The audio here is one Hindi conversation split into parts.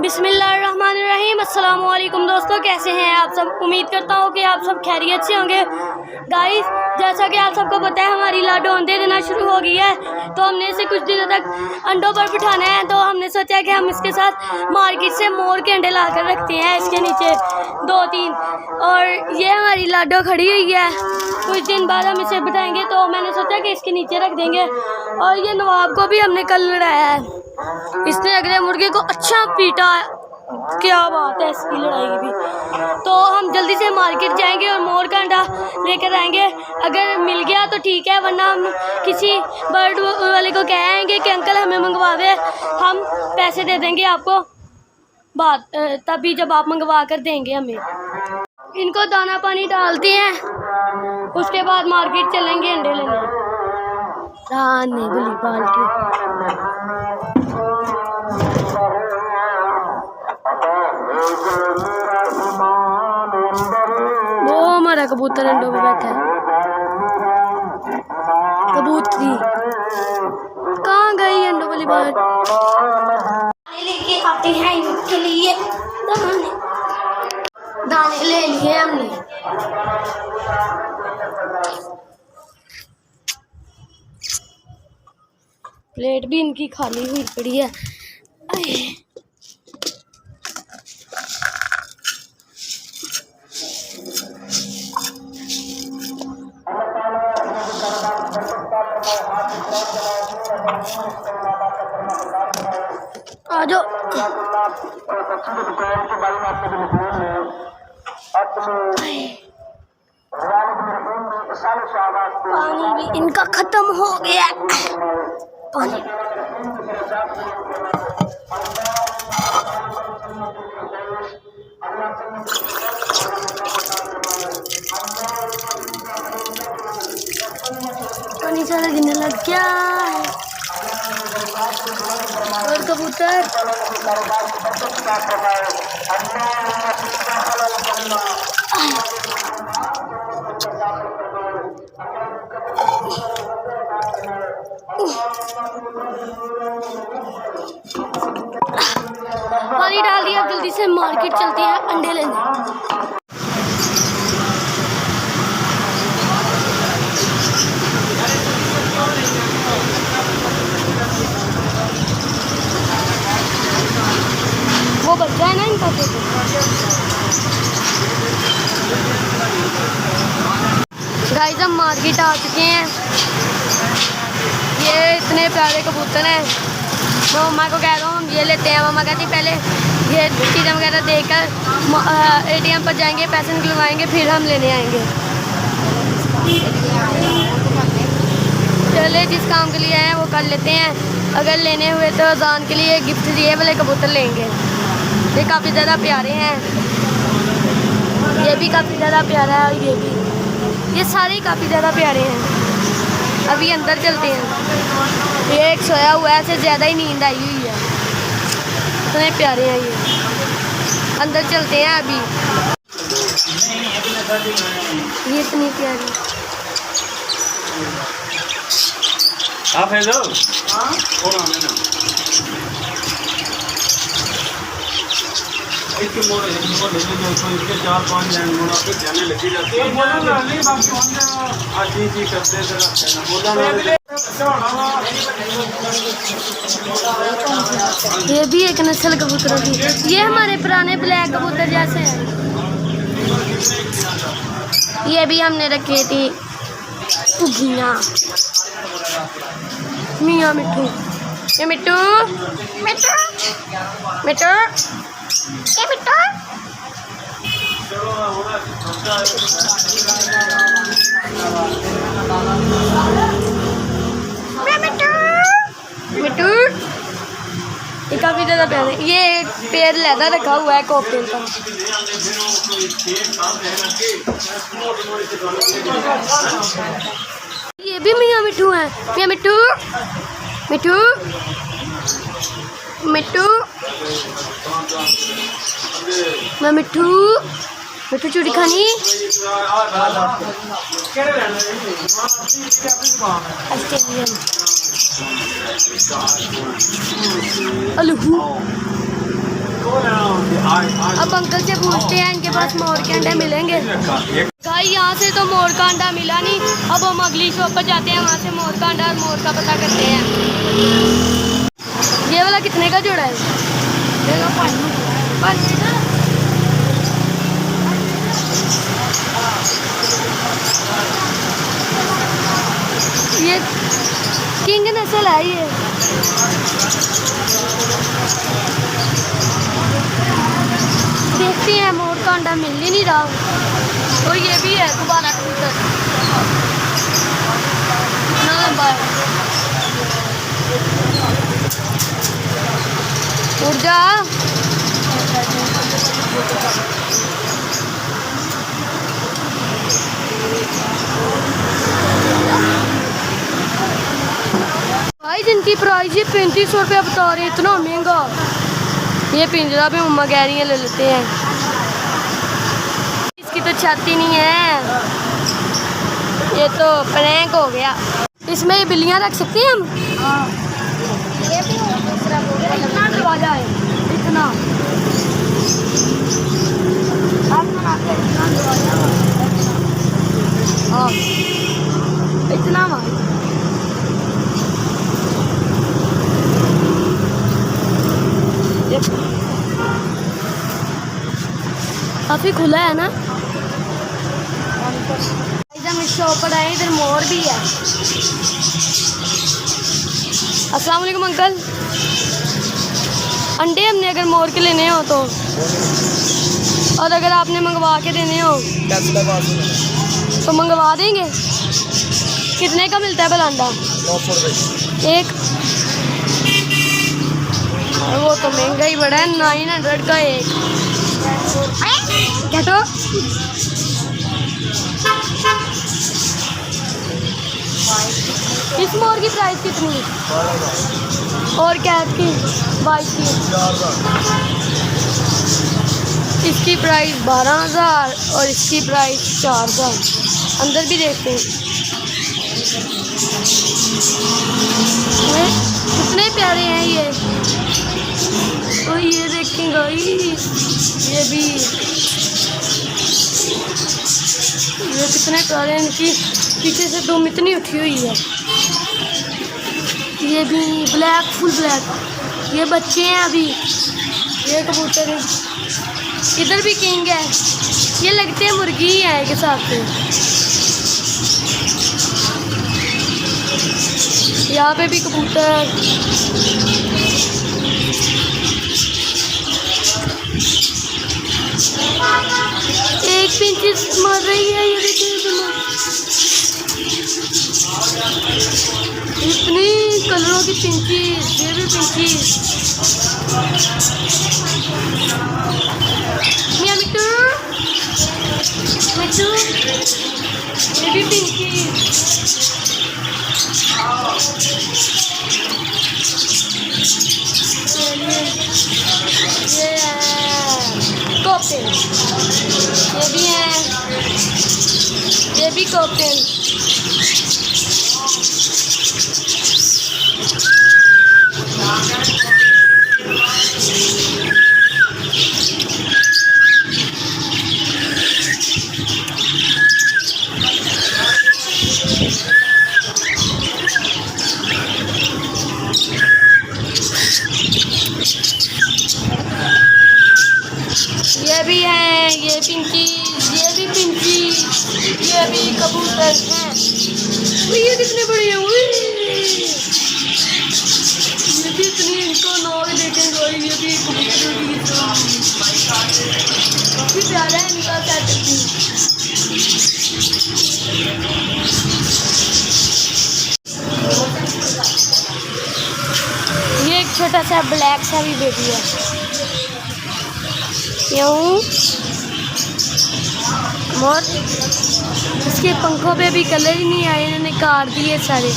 बिस्मिल्लाहिर्रहमानिर्रहीम। अस्सलाम वालेकुम दोस्तों, कैसे हैं आप सब। उम्मीद करता हूँ कि आप सब खैरियत से होंगे। गाइस, जैसा कि आप सबको पता है हमारी लाडो अंडे देना शुरू हो गई है, तो हमने इसे कुछ दिनों तक अंडों पर बिठाना है। तो हमने सोचा कि हम इसके साथ मार्केट से मोर के अंडे ला कर रखते हैं इसके नीचे 2-3। और ये हमारी लाडो खड़ी हुई है, कुछ दिन बाद हम इसे बिठाएंगे। तो मैंने सोचा कि इसके नीचे रख देंगे। और ये नवाब को भी हमने कल लड़ाया है, इसने अगले मुर्गे को अच्छा पीटा है। क्या बात है इसकी लड़ाई की भी। तो हम जल्दी से मार्केट जाएंगे और मोर का अंडा लेकर आएंगे। अगर मिल गया तो ठीक है, वरना हम किसी बर्ड वाले को कह आएंगे कि अंकल हमें मंगवा दे, हम पैसे दे देंगे आपको तभी जब आप मंगवा कर देंगे हमें। इनको दाना पानी डालते हैं, उसके बाद मार्केट चलेंगे अंडे लेने। नहीं भली बाल्टी वो हमारा कबूतर अंडों पे बैठा है। कबूतरी कहाँ गई अंडों वाली बात। लेके आते हैं इनके लिए दाने ले लिए हमने। प्लेट भी इनकी खाली हुई पड़ी है। आ जाओ। पानी भी इनका खत्म हो गया। पानी पानी सारा गिरने लग गया है। और कबूतर पानी डाल दिया। अब जल्दी से मार्केट चलते हैं अंडे लेने। वो बच्चा है ना इनका। गाइस, हम मार्केट आ चुके हैं। ये इतने प्यारे कबूतर हैं। मैं मम्मा को कह रहा हूँ हम ये लेते हैं। मम्मा कहती पहले ये चीज़ें वगैरह देकर ATM पर जाएंगे, पैसे निकलवाएंगे, फिर हम लेने आएंगे। चले, जिस काम के लिए आए हैं वो कर लेते हैं। अगर लेने हुए तो अजान के लिए गिफ्ट दिए वाले कबूतर लेंगे। ये काफ़ी ज़्यादा प्यारे हैं। ये भी काफ़ी ज़्यादा प्यारा है, और ये भी, ये सारे काफ़ी ज़्यादा प्यारे हैं। अभी अंदर चलते हैं। ये एक सोया हुआ है, ऐसे ज़्यादा ही नींद आई हुई है, इतने प्यारे हैं ये। अंदर चलते हैं अभी। ये इतनी प्यारी। आप है दो इसके मोड़ इसके 4-5 लाइन मोड़ आपके जाने लगी जाती है। जी करते ये भी एक नस्ल कबूतर की। ये हमारे पुराने ब्लैक कबूतर जैसे हैं। ये भी हमने रखे थे उगियाँ। मियाँ मिट्टू, ये मिट्टू मिट्टू मिट्टू, ये मिट्टू। मिट्टू ये काफ़ी ज़्यादा प्यारे। ये पेड़ लहदा रखा हुआ है कोकटेल का। ये भी मियाँ मिट्टू है। मियाँ मिट्टू मिट्टू मिट्टू मैं मिट्टू मिट्टू चूड़ी खानी। ऑस्ट्रेलियन अलहू अब अंकल से पूछते हैं इनके पास मोर के अंडे मिलेंगे। भाई यहाँ से तो मोर का अंडा मिला नहीं, अब हम अगली शॉप पर जाते हैं, वहाँ से मोर का अंडा और मोर का पता करते हैं। ये वाला कितने का जोड़ा है? ये किंग नस्ल है ये। देखते हैं, मोर का अंडा मिल ही नहीं रहा। और ये भी है दोबारा कबूतर, कितना लंबा है। उड़ जा। भाई जिनकी प्राइस ही 3500 रुपया बता रहे, इतना महंगा। ये पिंजरा भी मम्मा कह रही है ले लेते हैं। इसकी तो छाती नहीं है, ये तो प्रैंक हो गया। इसमें ये बिल्लियाँ रख सकते हैं हम? हाँ। ये भी इतना दरवाजा है, इतना हाँ, इतना भाई। काफी खुला है ना। इधर हम शॉप पर आए, इधर मोर भी है। अस्सलाम वालेकुम अंकल, अंडे हमने अगर मोर के लेने हो तो, और अगर आपने मंगवा के देने हो तो मंगवा देंगे? कितने का मिलता है भला अंडा? 900 रुपये एक। वो तो महंगा ही बड़ा है, 900 का एक। क्या तो इस मोर की प्राइस कितनी? और कैट की 22 की। इसकी प्राइस 12,000 और इसकी प्राइस 4,000। अंदर भी देखते हैं, कितने प्यारे हैं ये। तो ये देखें गाइस, ये भी, ये कितने प्यारे हैं। इनकी पीछे से दुम इतनी उठी हुई है। ये भी ब्लैक, फुल ब्लैक। ये बच्चे हैं अभी, ये कबूतर है। इधर भी किंग है, ये लगते हैं मुर्गी ही है के साथ में। यहाँ पे भी कबूतर। एक पिंच मर रही है, ये देखिए इतनी कलरों की पिंची। ये भी पिंची। मिया मिट्टू, मिट्टू, ये भी पिंकी। ये कोपेन, ये भी है, ये भी कोपेन। ये भी है, ये पिंकी, ये भी पिंकी, ये भी कबूतर हैं। ये कितने बड़े हैं, ये भी इतनी, इनको नाक देखेंगे। ये भी कबूतर की काफी प्यारा है इनका सेटअप भी। ये एक छोटा सा ब्लैक सा भी बेबी है। यूं मोर, इसके पंखों पे भी कलर ही नहीं आए, इन्होंने काट दिए सारे।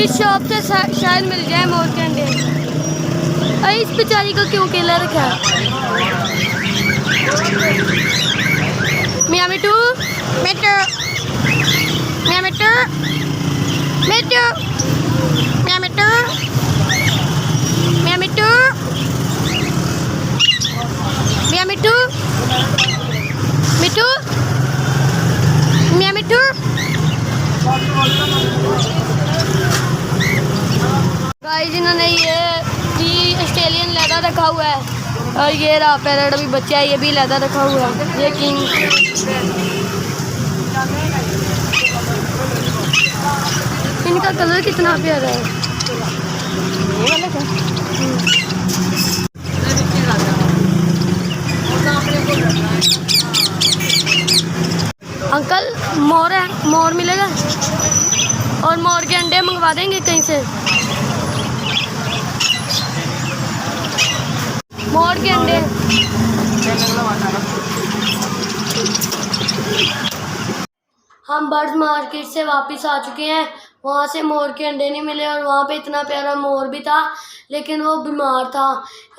इस शॉप से शायद मिल जाए मोर के अंडे। अरे इस बेचारी को क्यों केला रखा है? मियाँ मिट्टू, मिट्टू, मियाँ मिट्टू, मिट्टू, मियाँ मिट्टू, मियाँ मिट्टू, मियाँ मिट्टू, मिट्टू, मियाँ मिट्टू। गाइस इन्होंने ये ऑस्ट्रेलियन लेदर रखा हुआ है और ये रहा पैरट अभी बच्चा है, ये भी लेदर रखा हुआ है। ये किंग इनका कलर कितना प्यारा है। ये वाला क्या? अंकल मोर है, मोर मिलेगा और मोर के अंडे मंगवा देंगे कहीं से। मोर के अंडे हम बर्ड्स मार्केट से वापस आ चुके हैं। वहाँ से मोर के अंडे नहीं मिले और वहाँ पे इतना प्यारा मोर भी था लेकिन वो बीमार था।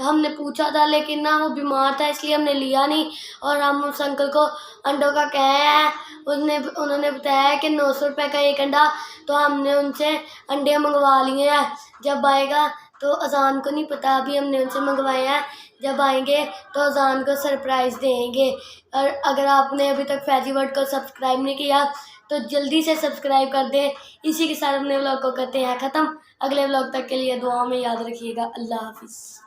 हमने पूछा था लेकिन ना वो बीमार था इसलिए हमने लिया नहीं। और हम उस अंकल को अंडों का कहे हैं, उन्होंने बताया कि 900 रुपये का एक अंडा। तो हमने उनसे अंडे मंगवा लिए हैं। जब आएगा तो अजान को नहीं पता, अभी हमने उनसे मंगवाए हैं। जब आएंगे तो अजान को सरप्राइज़ देंगे। और अगर आपने अभी तक फैजी वर्ल्ड को सब्सक्राइब नहीं किया तो जल्दी से सब्सक्राइब कर दें। इसी के साथ अपने व्लॉग को करते हैं ख़त्म। अगले व्लॉग तक के लिए दुआ में याद रखिएगा। अल्लाह हाफिज़।